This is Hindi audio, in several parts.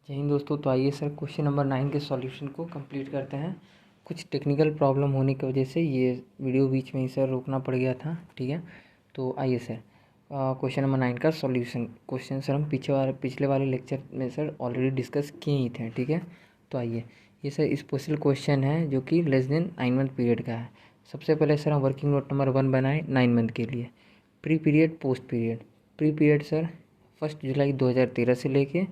जय हिंद दोस्तों। तो आइए सर क्वेश्चन नंबर 9 के सॉल्यूशन को कंप्लीट करते हैं। कुछ टेक्निकल प्रॉब्लम होने की वजह से ये वीडियो बीच में ही सर रोकना पड़ गया था। ठीक है, तो आइए सर क्वेश्चन नंबर 9 का सॉल्यूशन। क्वेश्चन सर हम पिछले वाले लेक्चर में सर ऑलरेडी डिस्कस किए ही थे। ठीक है, तो आइए ये सर स्पेशल क्वेश्चन है जो कि लेस देन 9 मंथ पीरियड का है। सबसे पहले सर हम वर्किंग नोट नंबर 1 बनाए 9 मंथ के लिए। Pre period post period. Pre period sir 1 जुलाई 2013 से लेके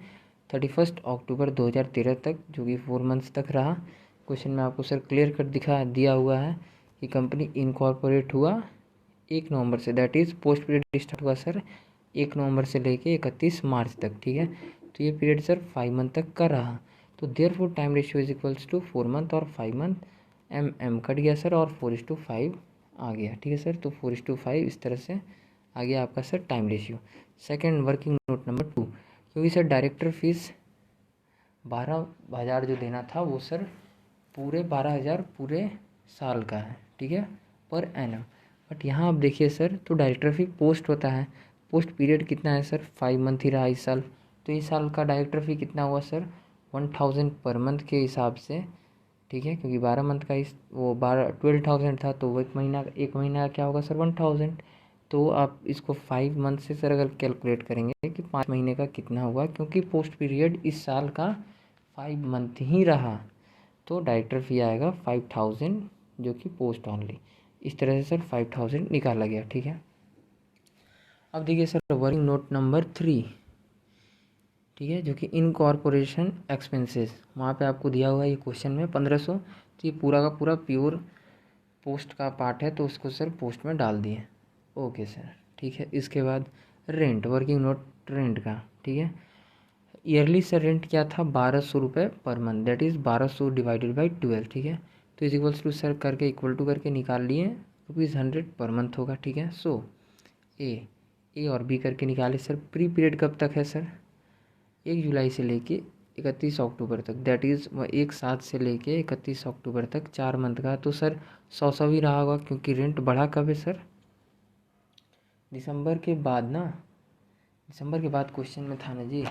31 अक्टूबर 2013 तक, जो कि 4 मंथ्स तक रहा। क्वेश्चन में आपको सर क्लियर कट दिया हुआ है कि कंपनी इनकॉर्पोरेट हुआ 1 नवंबर से, that is post period start हुआ सर 1 नवंबर से लेके 31 मार्च तक। ठीक है, तो ये पीरियड सर 5 मंथ तक का रहा। तो therefore time ratio is equals to 4 month और 5 मंथ। एम कट गया सर और 4:5 आ गया। ठीक है सर, तो 4:5 इस तरह से आ गया आपका sir time ratio. Second working note number 2, क्योंकि सर डायरेक्टर फीस 12,000 जो देना था वो सर पूरे 12,000 पूरे साल का है। ठीक है, पर एनम। बट यहाँ आप देखिए सर, तो डायरेक्टर फी पोस्ट होता है। पोस्ट पीरियड कितना है सर 5 मंथ ही रहा इस साल। तो इस साल का डायरेक्टर फी कितना हुआ सर 1,000 पर मंथ के हिसाब से। ठीक है, क्योंकि 12 मंथ का वो 12,000 था, तो वो एक महीना क्या होगा सर 1,000। तो आप इसको 5 मंथ से सर अगर कैलकुलेट करेंगे कि 5 महीने का कितना हुआ, क्योंकि पोस्ट पीरियड इस साल का 5 मंथ ही रहा, तो डायरेक्टर फी आएगा 5,000 जो कि पोस्ट ऑनली। इस तरह से सर 5,000 निकाला गया। ठीक है, अब देखिए सर वर्किंग नोट नंबर 3। ठीक है, जो कि इनकॉर्पोरेशन एक्सपेंसेस, वहाँ पे आपको दिया हुआ है ये क्वेश्चन में 1500। तो ये पूरा का पूरा प्योर पोस्ट का पार्ट है, तो उसको सर पोस्ट में डाल दिए। ओके सर, ठीक है। इसके बाद रेंट, वर्किंग नोट रेंट का। ठीक है, ईयरली सर रेंट क्या था 1,200 रुपये per month, that is 1,200 divided by 12। ठीक है, तो इज इक्वल्स टू सर करके इक्वल टू करके निकाल लिए ₹100 पर मंथ होगा। ठीक है, सो ए और बी करके निकाले सर। प्री पीरियड कब तक है सर 1 जुलाई से लेके 31 अक्टूबर तक, दैट इज़ 1/7 से लेके 31 अक्टूबर तक 4 मंथ का। तो सर 100 ही रहा होगा, क्योंकि रेंट बढ़ा कब है सर दिसंबर के बाद ना, दिसंबर के बाद क्वेश्चन में था ना जी।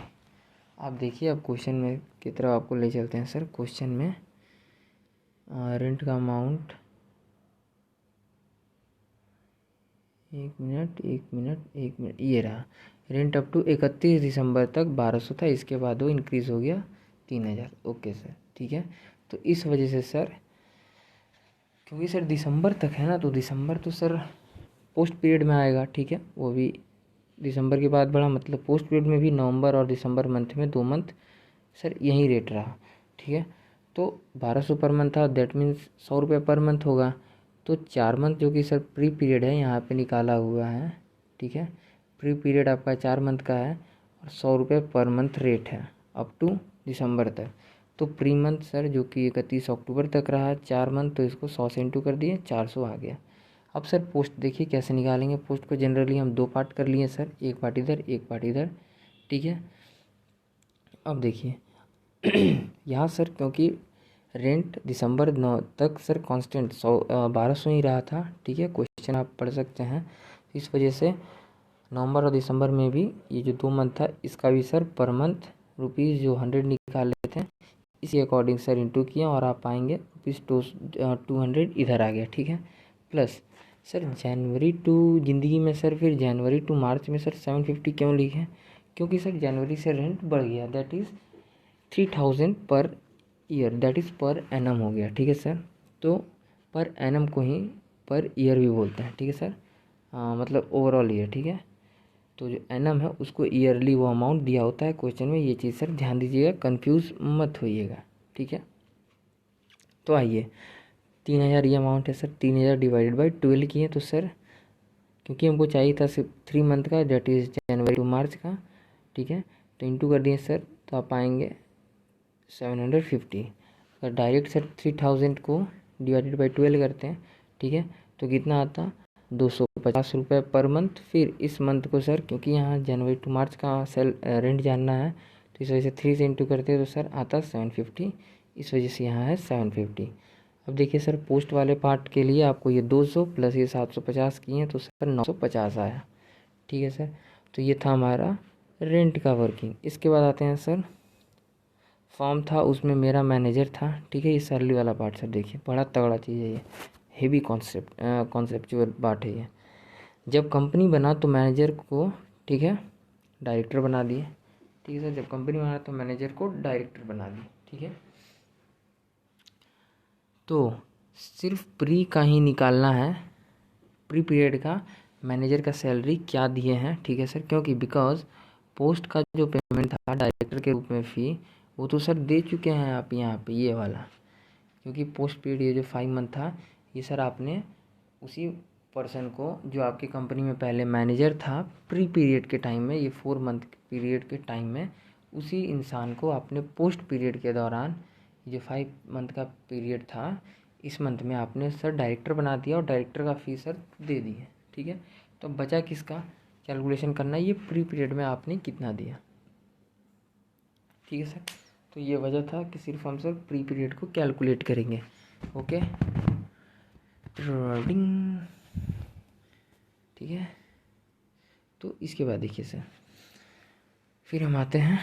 आप देखिए, अब क्वेश्चन में की तरफ आपको ले चलते हैं सर। क्वेश्चन में रेंट का अमाउंट, एक मिनट, ये रहा। रेंट अप टू 31 दिसंबर तक 1,200 था, इसके बाद वो इंक्रीज़ हो गया 3,000। ओके सर, ठीक है। तो इस वजह से सर, क्योंकि सर दिसंबर तक है ना, तो दिसंबर तो सर पोस्ट पीरियड में आएगा। ठीक है, वो भी दिसंबर के बाद बढ़ा, मतलब पोस्ट पीरियड में भी नवंबर और दिसंबर मंथ में 2 मंथ सर यही रेट रहा। ठीक है, तो 1,200 पर मंथ था, दैट मीन्स 100 रुपये पर मंथ होगा। तो 4 मंथ जो कि सर प्री पीरियड है यहाँ पे निकाला हुआ है। ठीक है, प्री पीरियड आपका 4 मंथ का है और 100 रुपये पर मंथ रेट है अप टू दिसंबर तक। तो प्री मंथ सर जो कि 31 अक्टूबर तक रहा 4 मंथ, तो इसको 100 से इंटू कर दिए 400 आ गया। अब सर पोस्ट देखिए कैसे निकालेंगे। पोस्ट को जनरली हम 2 पार्ट कर लिए सर, एक पार्ट इधर एक पार्ट इधर। ठीक है, अब देखिए यहाँ सर क्योंकि रेंट दिसंबर 9 तक सर कांस्टेंट 1,200 ही रहा था। ठीक है, क्वेश्चन आप पढ़ सकते हैं। इस वजह से नवंबर और दिसंबर में भी ये जो 2 मंथ था इसका भी सर पर मंथ रुपीज़ जो 100 निकाल लेते हैं, इसी अकॉर्डिंग सर इंटू किया और आप पाएंगे ₹200 इधर आ गया। ठीक है, प्लस सर जनवरी टू ज़िंदगी में सर, फिर जनवरी टू मार्च में सर 750 क्यों लिखे, क्योंकि सर जनवरी से रेंट बढ़ गया, that is 3,000 per year, that is per annum हो गया। ठीक है सर, तो पर एनम को ही पर ईयर भी बोलते हैं। ठीक है सर, मतलब ओवरऑल ईयर। ठीक है, तो जो एनम है उसको ईयरली वो अमाउंट दिया होता है क्वेश्चन में। ये चीज़ सर ध्यान दीजिएगा, कंफ्यूज मत होइएगा। ठीक है, तो आइए 3,000 ये अमाउंट है सर, 3,000 डिवाइडेड बाई 12 किए तो सर, क्योंकि हमको चाहिए था सिर्फ 3 मंथ का, दैट इज़ जनवरी टू मार्च का। ठीक है, तो इंटू कर दिए सर, तो आप आएंगे 750। अगर डायरेक्ट सर 3,000 को डिवाइडेड बाई 12 करते हैं, ठीक है, तो कितना आता 250 रुपये पर मंथ। फिर इस मंथ को सर, क्योंकि यहाँ जनवरी टू मार्च का रेंट जानना है, तो इस वजह से 3 से इंटू करते हैं तो सर आता 750। इस वजह से यहाँ है 750। अब देखिए सर पोस्ट वाले पार्ट के लिए आपको ये 200 प्लस ये 750 किए हैं, तो सर 950 आया। ठीक है सर, तो ये था हमारा रेंट का वर्किंग। इसके बाद आते हैं सर फॉर्म था, उसमें मेरा मैनेजर था, ठीक है। ये सैलरी वाला पार्ट सर देखिए, बड़ा तगड़ा चीज़ है ये, हेवी कॉन्सेप्चुअल पार्ट है ये। जब कंपनी बना तो मैनेजर को, ठीक है, डायरेक्टर बना दिए, ठीक है सर। जब कंपनी बना तो मैनेजर को डायरेक्टर बना दिए, ठीक है। तो सिर्फ प्री का ही निकालना है, प्री पीरियड का मैनेजर का सैलरी क्या दिए हैं, ठीक है सर। क्योंकि बिकॉज पोस्ट का जो पेमेंट था डायरेक्टर के रूप में फ़ी, वो तो सर दे चुके हैं आप यहाँ पे, ये वाला। क्योंकि पोस्ट पीरियड ये जो 5 मंथ था, ये सर आपने उसी पर्सन को जो आपकी कंपनी में पहले मैनेजर था प्री पीरियड के टाइम में, ये 4 मंथ पीरियड के टाइम में, उसी इंसान को आपने पोस्ट पीरियड के दौरान, जो 5 मंथ का पीरियड था, इस मंथ में आपने सर डायरेक्टर बना दिया और डायरेक्टर का फ़ी सर दे दी है, ठीक है। तो बचा किसका कैलकुलेशन करना है, ये प्री पीरियड में आपने कितना दिया, ठीक है सर। तो ये वजह था कि सिर्फ हम सर प्री पीरियड को कैलकुलेट करेंगे, ओके। ठीक है। तो इसके बाद देखिए सर, फिर हम आते हैं,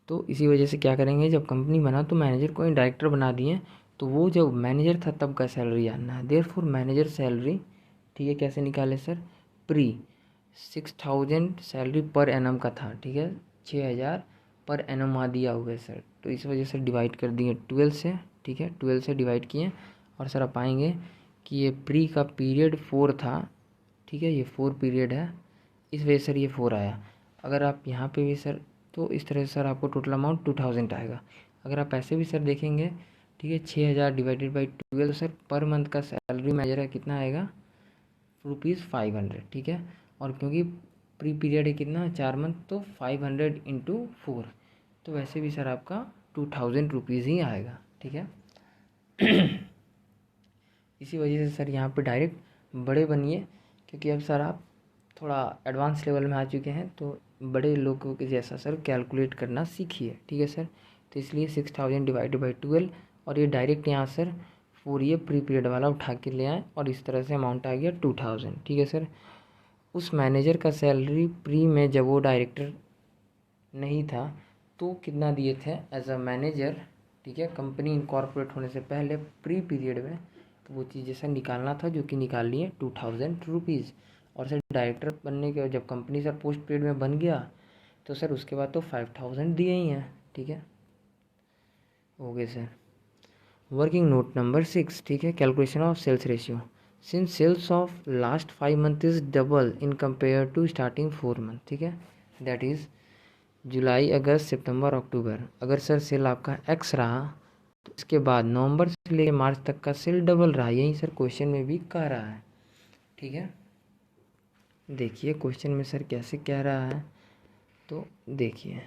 तो इसी वजह से क्या करेंगे, जब कंपनी बना तो मैनेजर को डायरेक्टर बना दिए, तो वो जब मैनेजर था तब का सैलरी जानना है। देयरफॉर मैनेजर सैलरी, ठीक है, कैसे निकाले sir, pre 6000 salary per annum का था, ठीक है, 6000 पर एनम वहाँ दिया हुआ है सर। तो इस वजह से डिवाइड कर दिए 12 से, ठीक है, 12 से डिवाइड किए, और सर आप पाएंगे कि ये प्री का पीरियड 4 था, ठीक है, ये 4 पीरियड है, इस वजह से सर ये 4 आया। अगर आप यहाँ पे भी सर, तो इस तरह से सर आपको टोटल अमाउंट 2000 आएगा। अगर आप ऐसे भी सर देखेंगे, ठीक है, 6000 divided by 12, sir per month का सैलरी मैनेजर का कितना आएगा, ₹500, ठीक है। और क्योंकि प्री पीरियड है कितना, 4 मंथ, तो 500 इंटू 4, तो वैसे भी सर आपका 2000 रुपीज़ ही आएगा, ठीक है। इसी वजह से सर यहाँ पे डायरेक्ट बड़े बनिए, क्योंकि अब सर आप थोड़ा एडवांस लेवल में आ चुके हैं, तो बड़े लोगों के जैसा सर कैलकुलेट करना सीखिए, ठीक है सर। तो इसलिए 6000 डिवाइडेड बाई 12, और ये डायरेक्ट यहाँ सर 4 ये प्री पीरियड वाला उठा के ले आए, और इस तरह से अमाउंट आ गया 2000, ठीक है सर। उस मैनेजर का सैलरी प्री में जब वो डायरेक्टर नहीं था तो कितना दिए थे एज अ मैनेजर, ठीक है, कंपनी इनकॉर्पोरेट होने से पहले प्री पीरियड में, तो वो चीज़ जैसा निकालना था, जो कि निकाल लिए 2000 रुपीज़। और सर डायरेक्टर बनने के जब कंपनी सर पोस्ट पीरियड में बन गया, तो सर उसके बाद तो 5000 दिए ही हैं, ठीक है, okay sir. Working note number 6, ठीक है, calculation of sales ratio. Since sales of last 5 month is double in compare to starting 4 month, ठीक है, दैट इज़ जुलाई, अगस्त, सितंबर, अक्टूबर। अगर सर सेल आपका एक्स रहा, तो इसके बाद नवंबर से लेकर मार्च तक का सेल डबल रहा, यही सर क्वेश्चन में भी कह रहा है, ठीक है। देखिए क्वेश्चन में सर कैसे कह रहा है, तो देखिए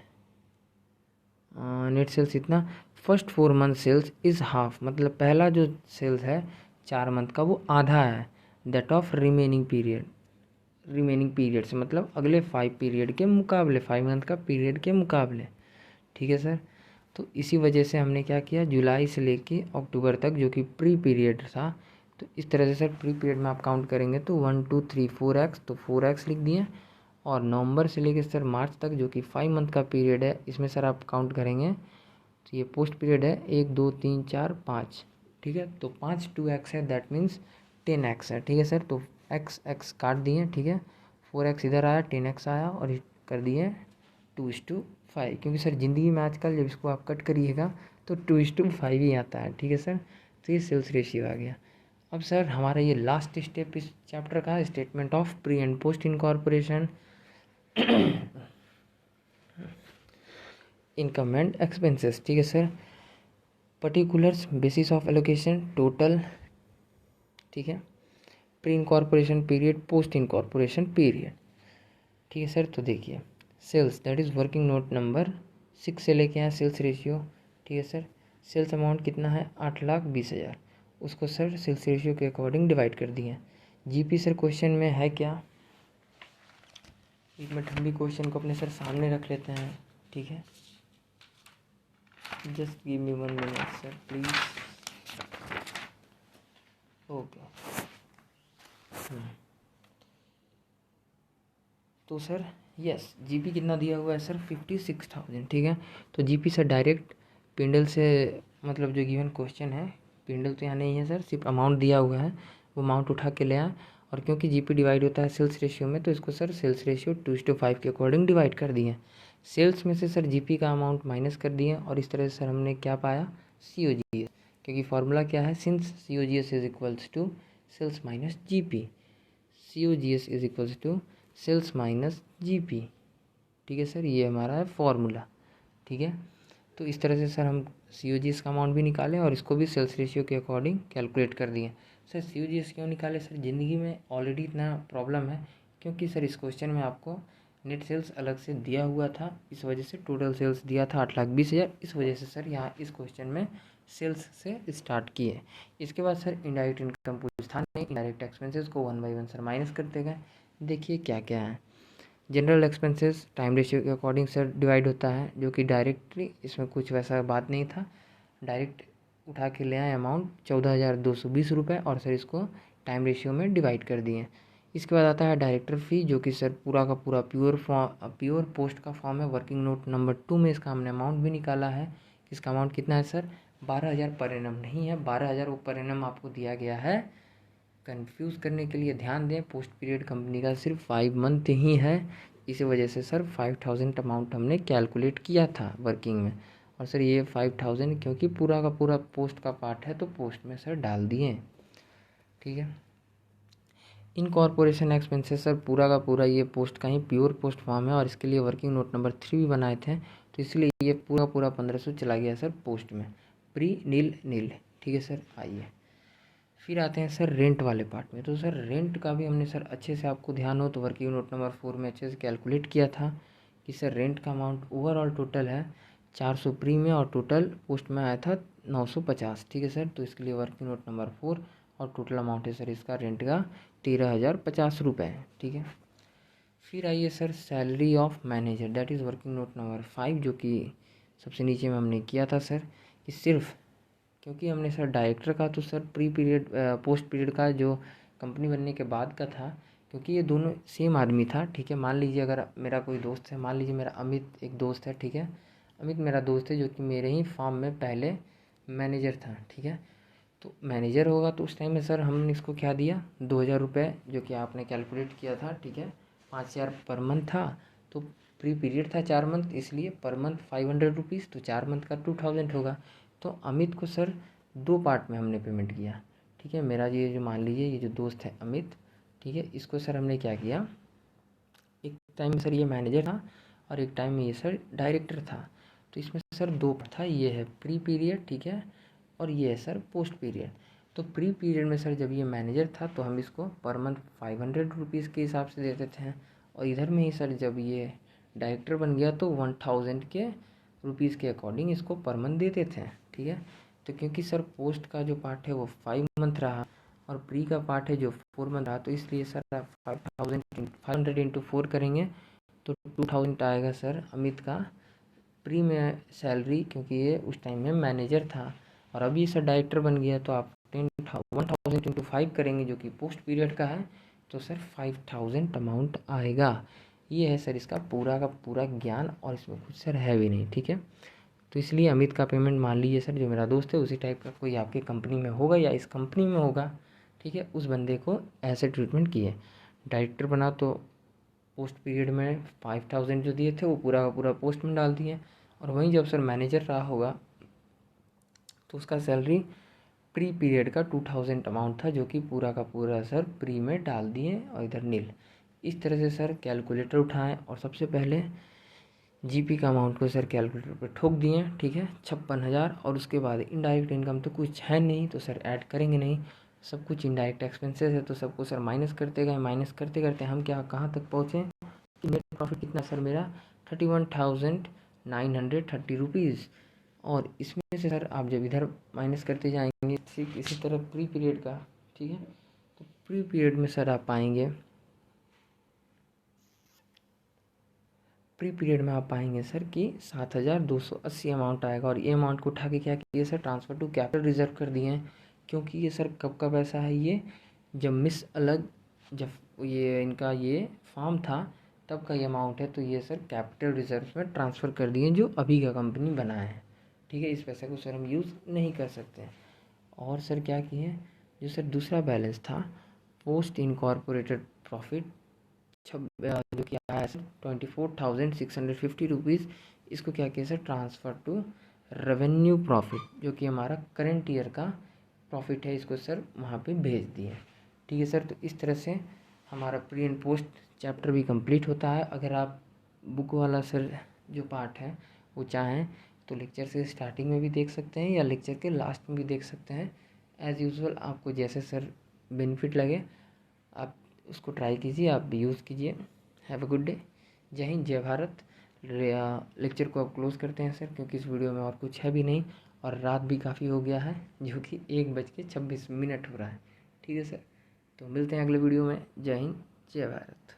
नेट सेल्स इतना, first 4 month sales is half, मतलब पहला जो सेल्स है 4 मंथ का वो आधा है, दैट ऑफ रिमेनिंग पीरियड से, मतलब अगले 5 पीरियड के मुकाबले, 5 मंथ का पीरियड के मुकाबले, ठीक है सर। तो इसी वजह से हमने क्या किया, जुलाई से लेके अक्टूबर तक जो कि प्री पीरियड था, तो इस तरह से सर प्री पीरियड में आप काउंट करेंगे तो 1 2 3 4x, तो 4x लिख दिए। और नवंबर से लेके सर मार्च तक जो कि 5 मंथ का पीरियड है, इसमें सर आप काउंट करेंगे तो ये पोस्ट पीरियड है 1 2 3 4 5, ठीक है, तो 5 2x है, दैट मीन्स 10x है, ठीक है सर। तो x काट दिए, ठीक है, 4x इधर आया, 10x आया, और कर दिए 2:5, क्योंकि सर ज़िंदगी में आजकल जब इसको आप कट करिएगा तो 2:5 ही आता है, ठीक है सर। तो ये सेल्स रेशियो आ गया। अब सर हमारा ये लास्ट स्टेप इस चैप्टर का, statement of pre and post incorporation income and expenses, ठीक है sir. Particulars, basis of allocation, total, ठीक है, pre incorporation period, post incorporation period, ठीक है सर। तो देखिए sales, that is working note number 6 से लेके आए सेल्स रेशियो, ठीक है सर। सेल्स अमाउंट कितना है, 8,20,000, उसको सर सेल्स रेशियो के अकॉर्डिंग डिवाइड कर दिए। जीपी सर क्वेश्चन में है क्या, एक मिनट हम भी क्वेश्चन को अपने सर सामने रख लेते हैं, ठीक है, just give me 1 minute sir please, okay. तो सर यस, जीपी कितना दिया हुआ है सर 56,000, ठीक है। तो जीपी सर डायरेक्ट पिंडल से, मतलब जो गिवन क्वेश्चन है, पिंडल तो यहाँ नहीं है सर, सिर्फ अमाउंट दिया हुआ है, वो अमाउंट उठा के ले आए। और क्योंकि जीपी डिवाइड होता है सेल्स रेशियो में, तो इसको सर सेल्स रेशियो 2:5 के अकॉर्डिंग डिवाइड कर दिए। सेल्स में से सर जीपी का अमाउंट माइनस कर दिए, और इस तरह से सर हमने क्या पाया, COGS, क्योंकि फार्मूला क्या है, since COGS is equals to sales minus GP, COGS is equals to sales minus GP, ठीक है सर, ये हमारा है फॉर्मूला, ठीक है। तो इस तरह से सर हम COGS का अमाउंट भी निकालें और इसको भी सेल्स रेशियो के अकॉर्डिंग कैलकुलेट कर दिए। सर COGS क्यों निकाले सर, ज़िंदगी में ऑलरेडी इतना प्रॉब्लम है, क्योंकि सर इस क्वेश्चन में आपको नेट सेल्स अलग से दिया हुआ था, इस वजह से टोटल सेल्स दिया था 8,20,000, इस वजह से सर यहाँ इस क्वेश्चन में सेल्स से स्टार्ट किए। इसके बाद सर इनडायरेक्ट इनकम पूछा नहीं, इनडायरेक्ट एक्सपेंसेस को 1 बाई 1 सर माइनस करते गए। देखिए क्या क्या है। जनरल एक्सपेंसेस टाइम रेशियो के अकॉर्डिंग सर डिवाइड होता है, जो कि डायरेक्टली इसमें कुछ वैसा बात नहीं था, डायरेक्ट उठा के ले आए अमाउंट 14,220 रुपये, और सर इसको टाइम रेशियो में डिवाइड कर दिए। इसके बाद आता है डायरेक्टर फ़ी, जो कि सर पूरा का पूरा प्योर पोस्ट का फॉर्म है। वर्किंग नोट नंबर 2 में इसका हमने अमाउंट भी निकाला है। इसका अमाउंट कितना है सर, 12,000 पर एनम नहीं है, 12,000 वो पर एनम आपको दिया गया है। कंफ्यूज करने के लिए ध्यान दें, पोस्ट पीरियड कंपनी का सिर्फ 5 मंथ ही है, इसी वजह से सर 5,000 अमाउंट हमने कैलकुलेट किया था वर्किंग में। और सर ये 5,000 क्योंकि पूरा का पूरा पोस्ट का पार्ट है, तो पोस्ट में सर डाल दिए, ठीक है। इनकॉर्पोरेशन एक्सपेंसेस सर पूरा का पूरा ये पोस्ट का ही प्योर पोस्ट फॉर्म है, और इसके लिए वर्किंग नोट नंबर 3 भी बनाए थे, तो इसलिए ये पूरा पूरा 1500 चला गया सर पोस्ट में, प्री नील, ठीक है सर। आइए फिर आते हैं सर रेंट वाले पार्ट में। तो सर रेंट का भी हमने सर अच्छे से, आपको ध्यान हो तो वर्किंग नोट नंबर 4 में अच्छे से कैलकुलेट किया था कि सर रेंट का अमाउंट ओवरऑल टोटल है 400 प्री में, और टोटल पोस्ट में आया था 950, ठीक है सर। तो इसके लिए वर्किंग नोट नंबर 4 और टोटल अमाउंट है सर इसका रेंट का 13,050 रुपये, ठीक है। फिर आइए sir salary of manager, that is working note number 5, जो कि सबसे नीचे में हमने किया था सर, कि सिर्फ क्योंकि हमने सर डायरेक्टर का तो sir pre period post period का जो कंपनी बनने के बाद का था, क्योंकि ये दोनों सेम आदमी था, ठीक है। मान लीजिए अगर मेरा कोई दोस्त है, मान लीजिए मेरा अमित एक दोस्त है, ठीक है, अमित मेरा दोस्त है, जो कि मेरे ही फॉर्म में पहले मैनेजर था, ठीक है। तो मैनेजर होगा तो उस टाइम में सर हमने इसको क्या दिया, 2,000 रुपये, जो कि आपने कैलकुलेट किया था, ठीक है। 5,000 पर मंथ था, तो प्री पीरियड था 4 मंथ, इसलिए पर मंथ 500 रुपीज़, तो 4 मंथ का 2,000 होगा। तो अमित को सर 2 पार्ट में हमने पेमेंट किया, ठीक है। मेरा ये जो मान लीजिए ये जो दोस्त है अमित, ठीक है, इसको सर हमने क्या किया, एक टाइम में सर ये मैनेजर था और एक टाइम में ये सर डायरेक्टर था, तो इसमें सर 2 पार्ट था, ये है प्री पीरियड, ठीक है, और ये है सर पोस्ट पीरियड। तो प्री पीरियड में सर जब ये मैनेजर था तो हम इसको पर मंथ 500 रुपीज़ के हिसाब से देते थे, और इधर में ही सर जब ये डायरेक्टर बन गया तो 1,000 के रुपीज़ के अकॉर्डिंग इसको पर मंथ देते थे, ठीक है। तो क्योंकि सर पोस्ट का जो पार्ट है वो 5 मंथ रहा, और प्री का पार्ट है जो 4 मंथ रहा, तो इसलिए सर 500 इंटू 4 करेंगे तो 2,000 आएगा सर अमित का प्री में सैलरी, क्योंकि ये उस टाइम में मैनेजर था। और अभी सर डायरेक्टर बन गया, तो आप 1,000 इंटू 5 करेंगे, जो कि पोस्ट पीरियड का है, तो सर 5,000 अमाउंट आएगा। ये है सर इसका पूरा का पूरा ज्ञान, और इसमें कुछ सर है भी नहीं, ठीक है। तो इसलिए अमित का पेमेंट मान लीजिए सर, जो मेरा दोस्त है उसी टाइप का कोई आपके कंपनी में होगा या इस कंपनी में होगा, ठीक है, उस बंदे को ऐसे ट्रीटमेंट किए। डायरेक्टर बना तो पोस्ट पीरियड में 5,000 जो दिए थे वो पूरा का पूरा पोस्ट में डाल दिए, और वहीं जब सर मैनेजर रहा होगा तो उसका सैलरी प्री पीरियड का 2,000 अमाउंट था, जो कि पूरा का पूरा सर प्री में डाल दिए, और इधर नील। इस तरह से सर कैलकुलेटर उठाएं, और सबसे पहले जीपी का अमाउंट को सर कैलकुलेटर पर ठोक दिए, ठीक है, 56,000। और उसके बाद इनडायरेक्ट इनकम तो कुछ है नहीं, तो सर ऐड करेंगे नहीं, सब कुछ इनडायरेक्ट एक्सपेंसेस है, तो सबको सर माइनस करते गए, माइनस करते करते हम क्या कहाँ तक पहुँचे कि नेट प्रॉफिट कितना सर मेरा 31,930 रुपीज़। और इसमें से सर आप जब इधर माइनस करते जाएंगे ठीक इसी तरह प्री पीरियड का, ठीक है, तो प्री पीरियड में सर आप पाएंगे, प्री पीरियड में आप पाएंगे सर कि 7,280 अमाउंट आएगा। और ये अमाउंट को उठा के क्या किए sir, transfer to capital reserve कर दिए हैं, क्योंकि ये सर कब का पैसा है, ये जब जब ये इनका ये फॉर्म था तब का ये अमाउंट है, तो ये सर कैपिटल रिजर्व में ट्रांसफ़र कर दिए जो अभी का कंपनी बनाया है। ठीक है, इस पैसे को सर हम यूज़ नहीं कर सकते। और सर क्या किए, जो सर दूसरा बैलेंस था पोस्ट इनकॉर्पोरेटेड प्रॉफिट जो कि आया सर 24,650 रुपीज़, इसको क्या किया sir transfer to revenue profit जो कि हमारा करंट ईयर का प्रॉफिट है, इसको सर वहाँ पे भेज दिए। ठीक है सर, तो इस तरह से हमारा प्री एंड पोस्ट चैप्टर भी कंप्लीट होता है। अगर आप बुक वाला सर जो पार्ट है वो चाहें तो लेक्चर से स्टार्टिंग में भी देख सकते हैं या लेक्चर के लास्ट में भी देख सकते हैं। एज़ यूजुअल आपको जैसे सर बेनिफिट लगे आप उसको ट्राई कीजिए, आप भी यूज़ कीजिए। Have a good day. जय हिंद, जय भारत। लेक्चर को अब क्लोज़ करते हैं सर, क्योंकि इस वीडियो में और कुछ है भी नहीं और रात भी काफ़ी हो गया है, जो कि 1:26 हो रहा है। ठीक है सर, तो मिलते हैं अगले वीडियो में। जय हिंद, जय भारत।